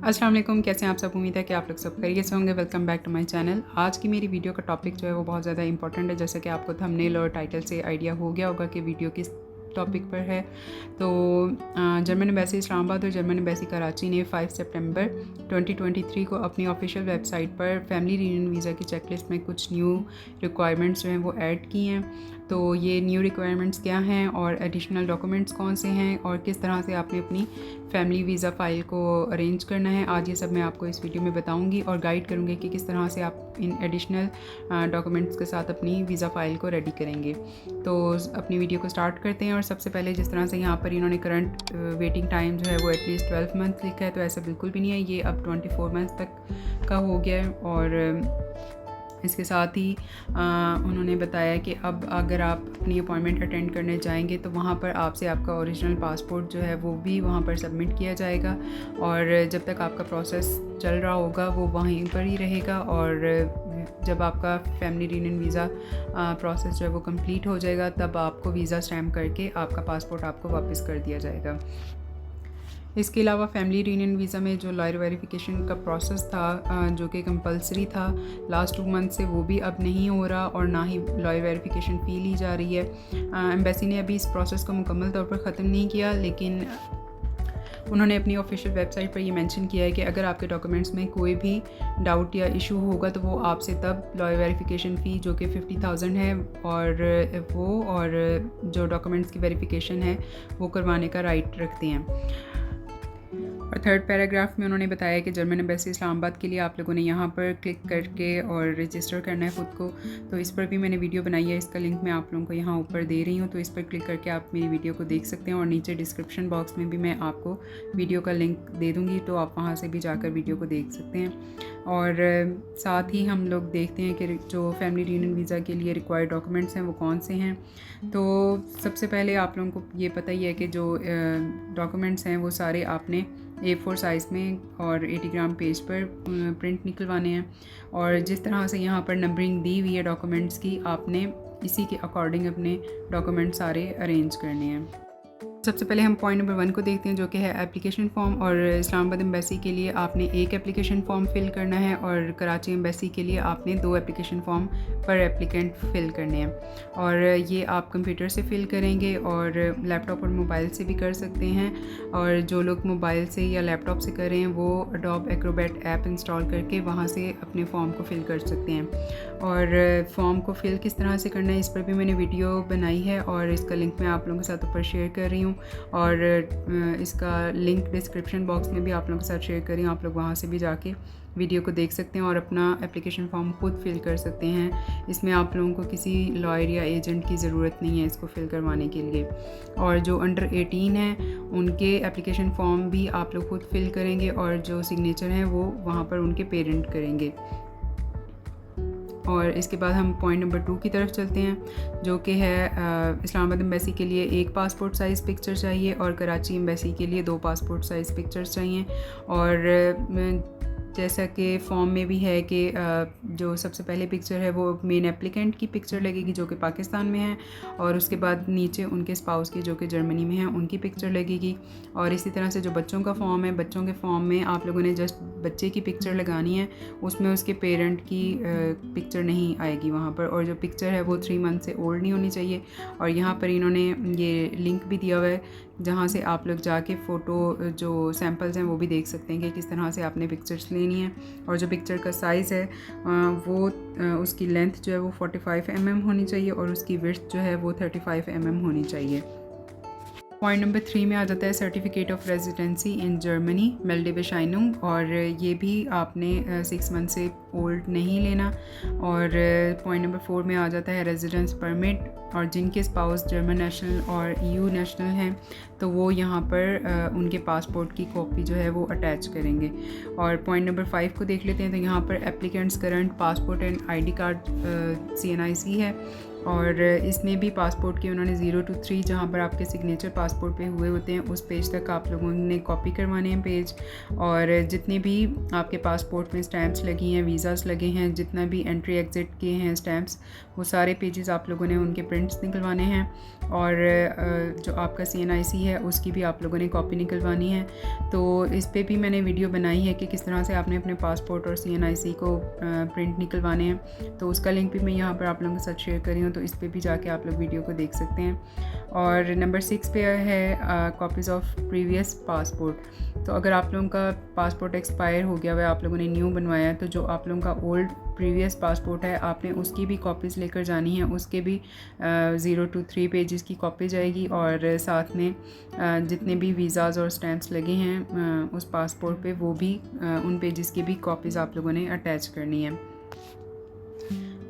अस्सलाम वालेकुम, कैसे हैं आप सब। उम्मीद है कि आप लोग सब खैरियत से होंगे। Welcome back to my channel. आज की मेरी वीडियो का टॉपिक जो है वो बहुत ज़्यादा इंपॉर्टेंट है। जैसे कि आपको थंबनेल और टाइटल से आइडिया हो गया होगा कि वीडियो किस टॉपिक पर है। तो जर्मन एम्बेसी इस्लामाबाद और जर्मन एम्बेसी कराची ने 5 सितंबर 2023 को अपनी ऑफिशियल वेबसाइट पर फैमिली रीयूनियन वीज़ा की चेकलिस्ट में कुछ न्यू रिक्वायरमेंट्स जो हैं वो ऐड की हैं। तो ये न्यू रिक्वायरमेंट्स क्या हैं और एडिशनल डॉक्यूमेंट्स कौन से हैं और किस तरह से आपने अपनी फैमिली वीज़ा फ़ाइल को अरेंज करना है, आज ये सब मैं आपको इस वीडियो में बताऊंगी और गाइड करूंगी कि किस तरह से आप इन एडिशनल डॉक्यूमेंट्स के साथ अपनी वीज़ा फ़ाइल को रेडी करेंगे। तो अपनी वीडियो को स्टार्ट करते हैं। और सबसे पहले जिस तरह से यहाँ पर इन्होंने करंट वेटिंग टाइम जो है वो एटलीस्ट 12 मंथ लिखा है, तो ऐसा बिल्कुल भी नहीं है। ये अब 24 मंथ तक का हो गया है। और इसके साथ ही उन्होंने बताया कि अब अगर आप अपनी अपॉइंटमेंट अटेंड करने जाएंगे तो वहाँ पर आपसे आपका ओरिजिनल पासपोर्ट जो है वो भी वहाँ पर सबमिट किया जाएगा। और जब तक आपका प्रोसेस चल रहा होगा वो वहीं पर ही रहेगा। और जब आपका फैमिली रीयूनियन वीज़ा प्रोसेस जो है वो कंप्लीट हो जाएगा तब आपको वीज़ा स्टैम्प करके आपका पासपोर्ट आपको वापस कर दिया जाएगा। इसके अलावा फैमिली रीयूनियन वीज़ा में जो लॉयर वेरिफिकेशन का प्रोसेस था जो कि कंपलसरी था लास्ट 2 मंथ से, वो भी अब नहीं हो रहा और ना ही लॉयर वेरिफिकेशन फ़ी ली जा रही है। एम्बेसी ने अभी इस प्रोसेस को मुकम्मल तौर पर ख़त्म नहीं किया, लेकिन उन्होंने अपनी ऑफिशियल वेबसाइट पर ये मेंशन किया है कि अगर आपके डॉक्यूमेंट्स में कोई भी डाउट या इशू होगा तो वो आपसे तब लॉयर वेरिफिकेशन फ़ी जो कि 50,000 है और जो डॉक्यूमेंट्स की वेरिफिकेशन है वो करवाने का राइट रखते हैं। और थर्ड पैराग्राफ में उन्होंने बताया कि जर्मन एम्बेसी इस्लामाबाद के लिए आप लोगों ने यहाँ पर क्लिक करके और रजिस्टर करना है ख़ुद को। तो इस पर भी मैंने वीडियो बनाई है, इसका लिंक मैं आप लोगों को यहाँ ऊपर दे रही हूँ। तो इस पर क्लिक करके आप मेरी वीडियो को देख सकते हैं और नीचे डिस्क्रिप्शन बॉक्स में भी मैं आपको वीडियो का लिंक दे दूँगी, तो आप वहाँ से भी जाकर वीडियो को देख सकते हैं। और साथ ही हम लोग देखते हैं कि जो फैमिली रीयूनियन वीज़ा के लिए रिक्वायर्ड डॉक्यूमेंट्स हैं वो कौन से हैं। तो सबसे पहले आप लोगों को ये पता ही है कि जो डॉक्यूमेंट्स हैं वो सारे आपने A4 साइज़ में और 80 ग्राम पेज पर प्रिंट निकलवाने हैं। और जिस तरह से यहाँ पर नंबरिंग दी हुई है डॉक्यूमेंट्स की, आपने इसी के अकॉर्डिंग अपने डॉक्यूमेंट सारे अरेंज करने हैं। सबसे पहले हम पॉइंट नंबर 1 को देखते हैं, जो कि है एप्लीकेशन फ़ॉर्म। और इस्लामाबाद एम्बेसी के लिए आपने एक एप्लीकेशन फ़ॉर्म फ़िल करना है और कराची एम्बेसी के लिए आपने 2 एप्लीकेशन फ़ॉर्म पर एप्लीकेंट फ़िल करने हैं। और ये आप कंप्यूटर से फ़िल करेंगे और लैपटॉप और मोबाइल से भी कर सकते हैं। और जो लोग मोबाइल से या लैपटॉप से कर रहे हैं वो एडोब एक्रोबैट ऐप इंस्टॉल करके वहाँ से अपने फ़ॉर्म को फ़िल कर सकते हैं। और फॉर्म को फ़िल किस तरह से करना है इस पर भी मैंने वीडियो बनाई है और इसका लिंक मैं आप लोगों के साथ ऊपर शेयर कर रही हूँ। और इसका लिंक डिस्क्रिप्शन बॉक्स में भी आप लोगों के साथ शेयर कर रही हूँ। आप लोग वहाँ से भी जाके वीडियो को देख सकते हैं और अपना एप्लीकेशन फॉर्म खुद फिल कर सकते हैं। इसमें आप लोगों को किसी लॉयर या एजेंट की ज़रूरत नहीं है इसको फिल करवाने के लिए। और जो अंडर 18 हैं उनके एप्लीकेशन फॉर्म भी आप लोग खुद फिल करेंगे और जो सिग्नेचर हैं वो वहाँ पर उनके पेरेंट करेंगे। और इसके बाद हम पॉइंट नंबर 2 की तरफ चलते हैं, जो कि है इस्लामाबाद एम्बेसी के लिए एक पासपोर्ट साइज़ पिक्चर चाहिए और कराची एम्बेसी के लिए 2 पासपोर्ट साइज़ पिक्चर्स चाहिए। और जैसा कि फॉर्म में भी है कि जो सबसे पहले पिक्चर है वो मेन एप्लीकेंट की पिक्चर लगेगी जो कि पाकिस्तान में है, और उसके बाद नीचे उनके स्पाउस की जो कि जर्मनी में है उनकी पिक्चर लगेगी। और इसी तरह से जो बच्चों का फॉर्म है, बच्चों के फॉर्म में आप लोगों ने जस्ट बच्चे की पिक्चर लगानी है, उसमें उसके पेरेंट की पिक्चर नहीं आएगी वहाँ पर। और जो पिक्चर है वो 3 मंथ से ओल्ड नहीं होनी चाहिए। और यहाँ पर इन्होंने ये लिंक भी दिया हुआ है जहाँ से आप लोग जाके फ़ोटो जो सैम्पल्स हैं वो भी देख सकते हैं कि किस तरह से आपने पिक्चर्स लेनी है। और जो पिक्चर का साइज़ है वो उसकी लेंथ जो है वो 45 mm होनी चाहिए और उसकी विड्थ जो है वो 35 mm होनी चाहिए। पॉइंट नंबर 3 में आ जाता है certificate of residency in Germany मेल्डेबेशाइनुंग। और ये भी आपने 6 मंथ से ओल्ड नहीं लेना। और पॉइंट नंबर 4 में आ जाता है रेजिडेंस परमिट, और जिनके स्पाउस जर्मन नेशनल और EU नेशनल हैं तो वो यहाँ पर उनके पासपोर्ट की कॉपी जो है वो अटैच करेंगे। और पॉइंट नंबर 5 को देख लेते हैं। तो यहाँ पर applicants current passport and ID card CNIC है और इसमें भी पासपोर्ट के उन्होंने 0 to 3 जहाँ पर आपके सिग्नेचर पासपोर्ट पे हुए होते हैं उस पेज तक आप लोगों ने कॉपी करवाने हैं पेज। और जितने भी आपके पासपोर्ट में स्टैम्प्स लगी हैं, वीज़ाज़ लगे हैं, जितना भी एंट्री एग्ज़िट किए हैं स्टैम्प्स, वो सारे पेजेस आप लोगों ने उनके प्रिंट्स निकलवाने हैं। और जो आपका CNIC है उसकी भी आप लोगों ने कॉपी निकलवानी है। तो इस पे भी मैंने वीडियो बनाई है कि किस तरह से आपने अपने पासपोर्ट और CNIC को प्रिंट निकलवाने हैं। तो उसका लिंक भी मैं यहाँ पर आप लोगों के साथ शेयर कर रही हूँ, तो इस पे भी जाके आप लोग वीडियो को देख सकते हैं। और नंबर 6 पे है कॉपीज़ ऑफ प्रीवियस पासपोर्ट। तो अगर आप लोगों का पासपोर्ट एक्सपायर हो गया हुआ है, आप लोगों ने न्यू बनवाया है, तो जो आप लोगों का ओल्ड प्रीवियस पासपोर्ट है आपने उसकी भी कॉपीज़ लेकर जानी है। उसके भी 0 to 3 पेजेस की कॉपी जाएगी। और साथ में जितने भी वीज़ाज़ और स्टैम्प्स लगे हैं उस पासपोर्ट पे, वो भी उन पेजेस की भी कॉपीज़ आप लोगों ने अटैच करनी है।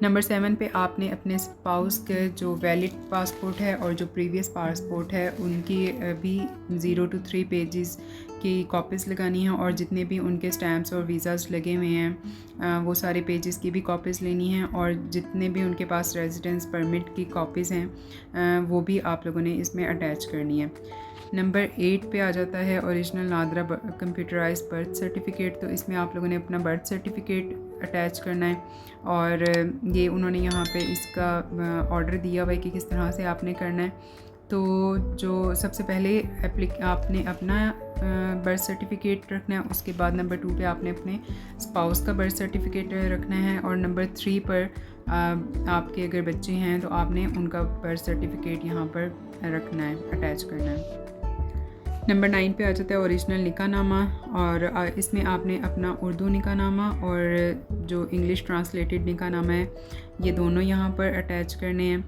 नंबर 7 पे आपने अपने स्पाउस के जो वैलिड पासपोर्ट है और जो प्रीवियस पासपोर्ट है उनकी भी 0 to 3 पेजेस की कॉपीज़ लगानी है। और जितने भी उनके स्टैम्प्स और वीज़ाज़ लगे हुए हैं वो सारे पेजेस की भी कॉपीज़ लेनी है। और जितने भी उनके पास रेजिडेंस परमिट की कॉपीज़ हैं वो भी आप लोगों ने इसमें अटैच करनी है। नंबर 8 पे आ जाता है original NADRA computerise birth certificate. तो इसमें आप लोगों ने अपना बर्थ सर्टिफिकेट अटैच करना है। और ये उन्होंने यहाँ पे इसका ऑर्डर दिया हुआ है कि किस तरह से आपने करना है। तो जो सबसे पहले आपने अपना बर्थ सर्टिफिकेट रखना है, उसके बाद नंबर 2 पे आपने अपने स्पाउस का बर्थ सर्टिफिकेट रखना है। और नंबर 3 पर आपके अगर बच्चे हैं तो आपने उनका बर्थ सर्टिफिकेट यहाँ पर रखना है, अटैच करना है। नंबर 9 पे आ जाता है ओरिजिनल निकाहनामा। और इसमें आपने अपना उर्दू निकाहनामा और जो इंग्लिश ट्रांसलेटेड निकाहनामा है ये दोनों यहाँ पर अटैच करने हैं।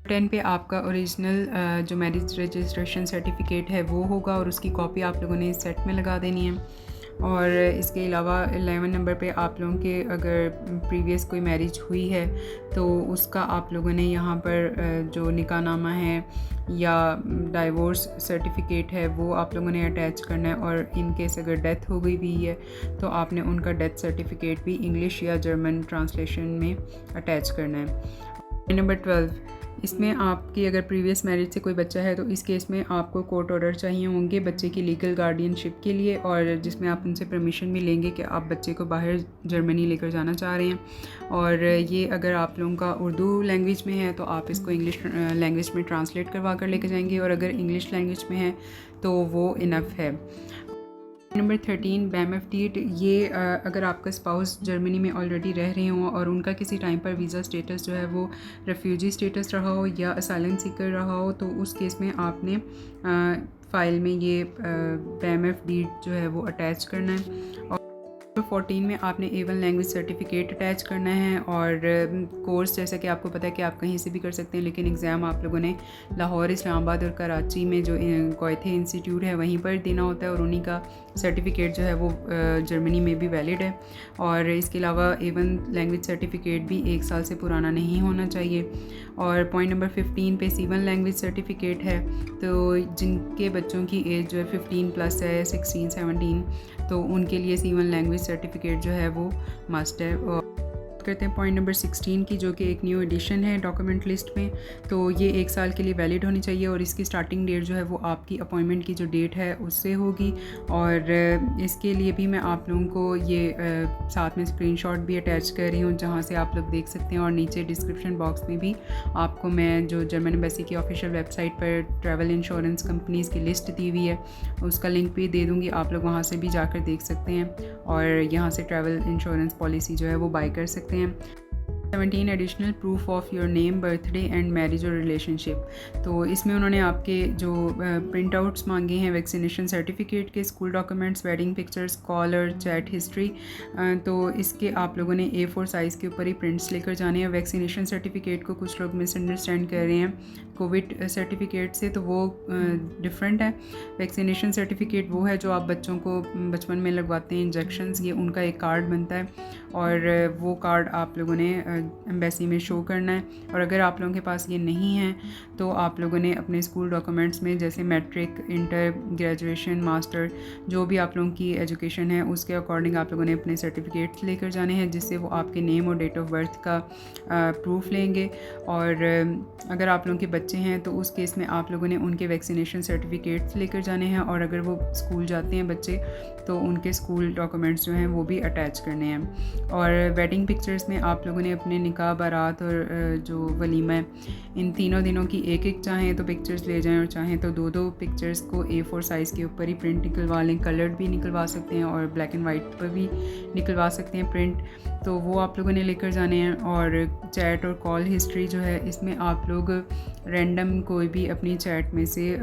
10 पे आपका ओरिजिनल जो मैरिज रजिस्ट्रेशन सर्टिफिकेट है वो होगा और उसकी कॉपी आप लोगों ने इस सेट में लगा देनी है। और इसके अलावा 11 नंबर पे आप लोगों के अगर प्रीवियस कोई मैरिज हुई है तो उसका आप लोगों ने यहाँ पर जो निकाहनामा है या डाइवोर्स सर्टिफिकेट है वो आप लोगों ने अटैच करना है। और इन केस अगर डेथ हो गई भी है तो आपने उनका डेथ सर्टिफिकेट भी इंग्लिश या जर्मन ट्रांसलेशन में अटैच करना है। नंबर 12, इसमें आपकी अगर प्रीवियस मैरिज से कोई बच्चा है तो इस केस में आपको कोर्ट ऑर्डर चाहिए होंगे बच्चे की लीगल गार्डियनशिप के लिए, और जिसमें आप उनसे परमिशन भी लेंगे कि आप बच्चे को बाहर जर्मनी लेकर जाना चाह रहे हैं। और ये अगर आप लोगों का उर्दू लैंग्वेज में है तो आप इसको इंग्लिश लैंग्वेज में ट्रांसलेट करवा कर लेकर जाएंगे, और अगर इंग्लिश लैंग्वेज में है तो वो इनफ है। Number 13 BAMF deed. ये अगर आपका स्पाउस जर्मनी में ऑलरेडी रह रहे हों और उनका किसी टाइम पर वीज़ा स्टेटस जो है वो रेफ्यूजी स्टेटस रहा हो या असाइलम सीकर रहा हो तो उस केस में आपने फ़ाइल में ये BAMF डीड जो है वो अटैच करना है। और 14 में आपने A1 लैंग्वेज सर्टिफिकेट अटैच करना है। और कोर्स जैसा कि आपको पता है कि आप कहीं से भी कर सकते हैं, लेकिन एग्ज़ाम आप लोगों ने लाहौर, इस्लामाबाद और कराची में जो कोयथे इंस्टीट्यूट है वहीं पर देना होता है, और उन्हीं का सर्टिफिकेट जो है वो जर्मनी में भी वैलिड है। और इसके अलावा A1 लैंग्वेज सर्टिफिकेट भी 1 साल से पुराना नहीं होना चाहिए। और पॉइंट नंबर 15 पे C1 लैंग्वेज सर्टिफिकेट है, तो जिनके बच्चों की एज जो है 15 प्लस है, 16, 17, तो उनके लिए C1 लैंग्वेज सर्टिफिकेट जो है वो मस्ट है। और करते हैं पॉइंट नंबर 16 की, जो कि एक न्यू एडिशन है डॉक्यूमेंट लिस्ट में। तो ये 1 साल के लिए वैलिड होनी चाहिए और इसकी स्टार्टिंग डेट जो है वो आपकी अपॉइंटमेंट की जो डेट है उससे होगी। और इसके लिए भी मैं आप लोगों को ये साथ में स्क्रीनशॉट भी अटैच कर रही हूँ जहाँ से आप लोग देख सकते हैं। और नीचे डिस्क्रिप्शन बॉक्स में भी आपको मैं जो जर्मन एम्बेसी की ऑफिशियल वेबसाइट पर ट्रैवल इंश्योरेंस कंपनीज़ की लिस्ट दी हुई है उसका लिंक भी दे दूँगी, आप लोग वहाँ से भी जाकर देख सकते हैं और यहाँ से ट्रैवल इंश्योरेंस पॉलिसी जो है वो बाय कर सकते हैं। 17 additional proof of your name, birthday and marriage और रिलेशनशिप। तो इसमें उन्होंने आपके जो प्रिंट आउट्स मांगे हैं वैक्सीनेशन सर्टिफिकेट के, school documents, wedding pictures, call और चैट हिस्ट्री, तो इसके आप लोगों ने A4 साइज़ के ऊपर ही प्रिंट्स लेकर जाने हैं। वैक्सीनेशन सर्टिफिकेट को कुछ लोग मिसअंडरस्टैंड कर रहे हैं कोविड सर्टिफिकेट से, तो वो डिफरेंट है। वैक्सीनेशन सर्टिफिकेट वो है जो आप बच्चों को बचपन में लगवाते हैं इंजेक्शंस, ये उनका एक कार्ड बनता है और वो कार्ड आप लोगों ने एम्बेसी में शो करना है। और अगर आप लोगों के पास ये नहीं है तो आप लोगों ने अपने स्कूल डॉक्यूमेंट्स में जैसे मैट्रिक, इंटर, ग्रेजुएशन, मास्टर, जो भी आप लोगों की एजुकेशन है उसके अकॉर्डिंग आप लोगों ने अपने सर्टिफिकेट्स लेकर जाने हैं, जिससे वो आपके नेम और डेट ऑफ बर्थ का प्रूफ लेंगे। और अगर आप लोगों के बच्चे हैं तो उस केस में आप लोगों ने उनके वैक्सीनेशन सर्टिफिकेट्स लेकर जाने हैं, और अगर वो स्कूल जाते हैं बच्चे तो उनके स्कूल डॉक्यूमेंट्स जो हैं वो भी अटैच करने हैं। और वेडिंग पिक्चर्स में आप लोगों ने अपने निकाह, बारात और जो वलीमा है, इन तीनों दिनों की एक एक चाहें तो पिक्चर्स ले जाएं, और चाहें तो दो दो पिक्चर्स को A4 साइज़ के ऊपर ही प्रिंट निकलवा लें। कलर्ड भी निकलवा सकते हैं और ब्लैक एंड वाइट पर भी निकलवा सकते हैं प्रिंट, तो वो आप लोगों ने लेकर जाने हैं। और चैट और कॉल हिस्ट्री जो है, इसमें आप लोग रैंडम कोई भी अपनी चैट में से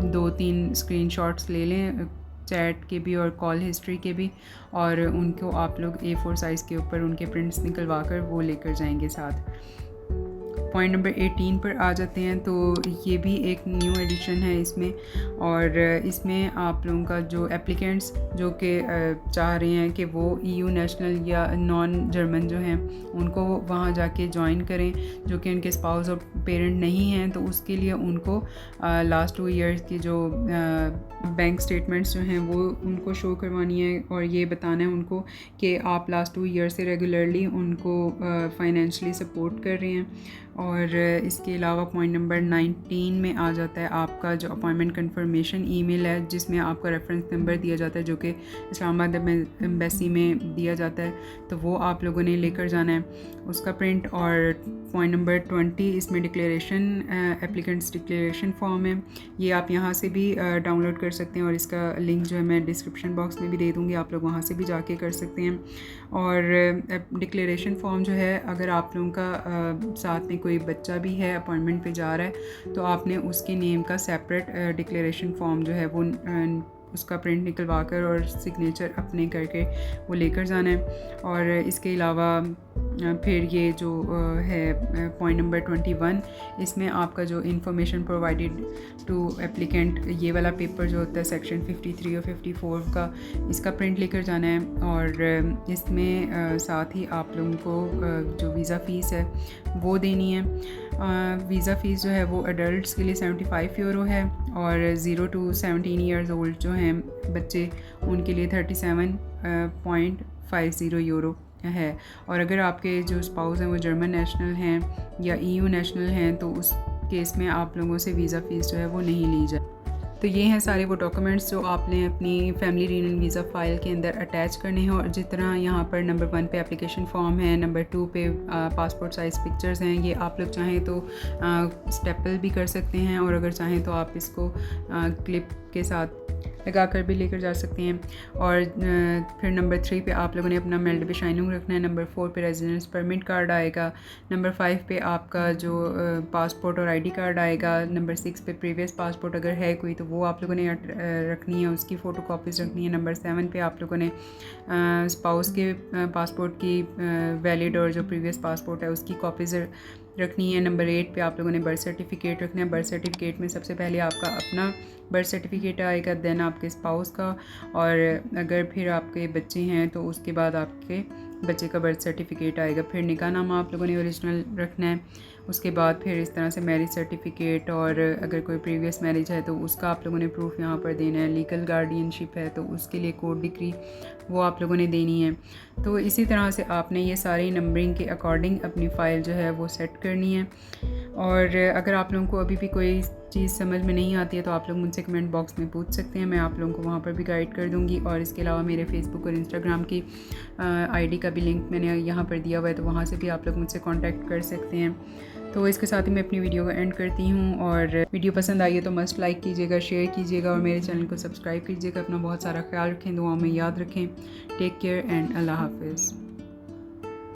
2-3 स्क्रीनशॉट्स ले लें, चैट के भी और कॉल हिस्ट्री के भी, और उनको आप लोग A4 साइज़ के ऊपर उनके प्रिंट्स निकलवा कर वो लेकर जाएंगे साथ। पॉइंट नंबर 18 पर आ जाते हैं, तो ये भी एक न्यू एडिशन है इसमें, और इसमें आप लोगों का जो एप्लीकेंट्स जो कि चाह रहे हैं कि वो EU नेशनल या नॉन जर्मन जो हैं उनको वहाँ जाके ज्वाइन करें, जो कि उनके स्पाउस और पेरेंट नहीं हैं, तो उसके लिए उनको लास्ट 2 ईयर्स की जो बैंक स्टेटमेंट्स जो हैं वो उनको शो करवानी है, और ये बताना है उनको कि आप लास्ट 2 ईयर से रेगुलरली उनको फाइनेंशियली सपोर्ट कर रहे हैं। और इसके अलावा पॉइंट नंबर 19 में आ जाता है आपका जो अपॉइंटमेंट कंफर्मेशन ईमेल है, जिसमें आपका रेफरेंस नंबर दिया जाता है जो कि इस्लामाबाद एम्बेसी में दिया जाता है, तो वो आप लोगों ने लेकर जाना है उसका प्रिंट। और पॉइंट नंबर 20 इसमें डिक्लेरेशन, एप्लीकेंट्स डिक्लेरेशन फॉर्म है, ये आप यहाँ से भी डाउनलोड कर सकते हैं, और इसका लिंक जो है मैं डिस्क्रिप्शन बॉक्स में भी दे दूँगी, आप लोग वहाँ से भी जाके कर सकते हैं। और डिक्लेरेशन फॉर्म जो है, अगर आप लोगों का साथ में कोई बच्चा भी है अपॉइंटमेंट पे जा रहा है, तो आपने उसके नेम का सेपरेट डिक्लेरेशन फॉर्म जो है वो उसका प्रिंट निकलवा कर और सिग्नेचर अपने करके वो लेकर जाना है। और इसके अलावा फिर ये जो है पॉइंट नंबर 21, इसमें आपका जो इंफॉर्मेशन प्रोवाइडेड टू एप्लीकेंट, ये वाला पेपर जो होता है सेक्शन 53 और 54 का, इसका प्रिंट लेकर जाना है। और इसमें साथ ही आप लोगों को जो वीज़ा फ़ीस है वो देनी है। वीज़ा फ़ीस जो है वो अडल्ट्स के लिए 75 यूरो है, और 0 to 17 ईयर्स ओल्ड जो हैं बच्चे उनके लिए 37.50 यूरो है। और अगर आपके जो स्पाउस हैं वो जर्मन नेशनल हैं या EU नेशनल हैं, तो उस केस में आप लोगों से वीज़ा फ़ीस जो है वो नहीं ली जाए। तो ये हैं सारे वो डॉक्यूमेंट्स जो आपने अपनी फैमिली रीयूनियन वीज़ा फ़ाइल के अंदर अटैच करने हैं। और जिस तरह यहाँ पर नंबर 1 पे एप्लीकेशन फ़ॉर्म है, नंबर 2 पे पासपोर्ट साइज़ पिक्चर्स हैं, ये आप लोग चाहें तो स्टेपल भी कर सकते हैं, और अगर चाहें तो आप इसको क्लिप के साथ लगा कर भी लेकर जा सकते हैं। और फिर नंबर 3 पे आप लोगों ने अपना मेल्ड बेशाइनुंग रखना है, नंबर 4 पे रेजिडेंस परमिट कार्ड आएगा, नंबर 5 पे आपका जो पासपोर्ट और ID कार्ड आएगा, नंबर 6 पे प्रीवियस पासपोर्ट अगर है कोई तो वो आप लोगों ने रखनी है, उसकी फ़ोटो कॉपीज़ रखनी है, नंबर 7 पे आप लोगों ने स्पाउस के पासपोर्ट की वैलिड और जो प्रीवियस पासपोर्ट है उसकी कॉपीज़ रखनी है, नंबर 8 पे आप लोगों ने बर्थ सर्टिफिकेट रखना है। बर्थ सर्टिफिकेट में सबसे पहले आपका अपना बर्थ सर्टिफिकेट आएगा, देन आपके स्पाउस का, और अगर फिर आपके बच्चे हैं तो उसके बाद आपके बच्चे का बर्थ सर्टिफिकेट आएगा। फिर निकाहनामा आप लोगों ने ओरिजिनल रखना है, उसके बाद फिर इस तरह से मैरिज सर्टिफिकेट, और अगर कोई प्रीवियस मैरिज है तो उसका आप लोगों ने प्रूफ यहाँ पर देना है, लीगल गार्डियनशिप है तो उसके लिए कोर्ट डिक्री वो आप लोगों ने देनी है। तो इसी तरह से आपने ये सारी नंबरिंग के अकॉर्डिंग अपनी फ़ाइल जो है वो सेट करनी है। और अगर आप लोगों को अभी भी कोई चीज़ समझ में नहीं आती है तो आप लोग मुझसे कमेंट बॉक्स में पूछ सकते हैं, मैं आप लोगों को वहाँ पर भी गाइड कर दूँगी। और इसके अलावा मेरे फेसबुक और इंस्टाग्राम की ID का भी लिंक मैंने यहाँ पर दिया हुआ है, तो वहाँ से भी आप लोग मुझसे कांटेक्ट कर सकते हैं। तो इसके साथ ही मैं अपनी वीडियो को एंड करती हूँ, और वीडियो पसंद आई है तो मस्ट लाइक कीजिएगा, शेयर कीजिएगा, और मेरे चैनल को सब्सक्राइब कीजिएगा। अपना बहुत सारा ख्याल रखें, दुआओं में याद रखें। टेक केयर एंड अल्लाह हाफिज़।